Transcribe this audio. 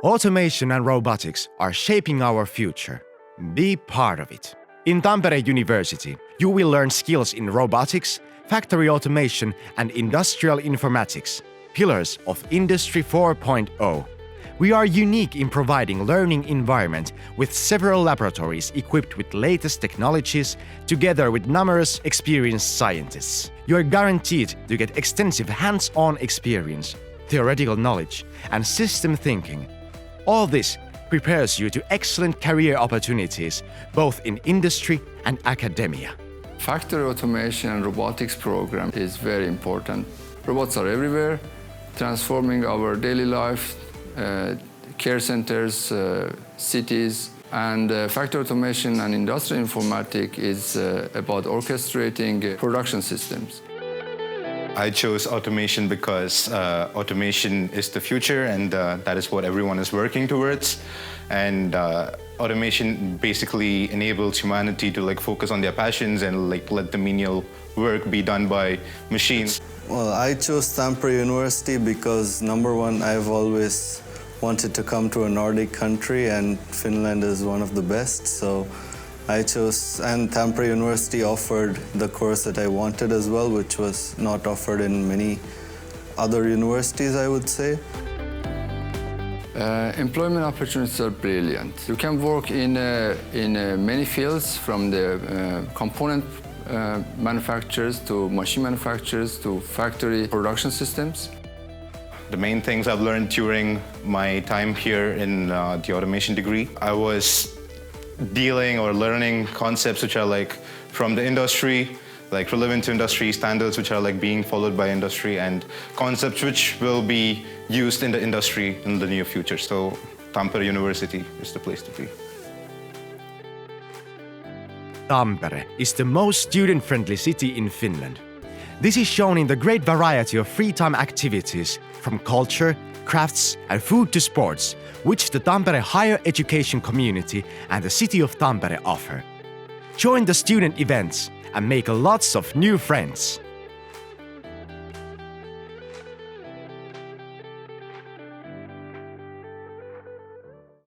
Automation and robotics are shaping our future. Be part of it. In Tampere University, you will learn skills in robotics, factory automation, and industrial informatics, pillars of Industry 4.0. We are unique in providing learning environment with several laboratories equipped with latest technologies, together with numerous experienced scientists. You are guaranteed to get extensive hands-on experience, theoretical knowledge, and system thinking. All this prepares you to excellent career opportunities, both in industry and academia. Factory automation and robotics program is very important. Robots are everywhere, transforming our daily life, care centers, cities, and factory automation and industrial informatics is about orchestrating production systems. I chose automation because automation is the future, and that is what everyone is working towards. And automation basically enables humanity to focus on their passions and let the menial work be done by machines. Well, I chose Tampere University because number one, I've always wanted to come to a Nordic country, and Finland is one of the best. So I chose, and Tampere University offered the course that I wanted as well, which was not offered in many other universities, I would say. Employment opportunities are brilliant. You can work in many fields, from the component manufacturers to machine manufacturers to factory production systems. The main things I've learned during my time here in the automation degree, I was dealing or learning concepts which are from the industry, relevant to industry, standards which are being followed by industry, and concepts which will be used in the industry in the near future. So Tampere University is the place to be. Tampere is the most student-friendly city in Finland. This is shown in the great variety of free-time activities, from culture, crafts, and food to sports, which the Tampere higher education community and the city of Tampere offer. Join the student events and make lots of new friends.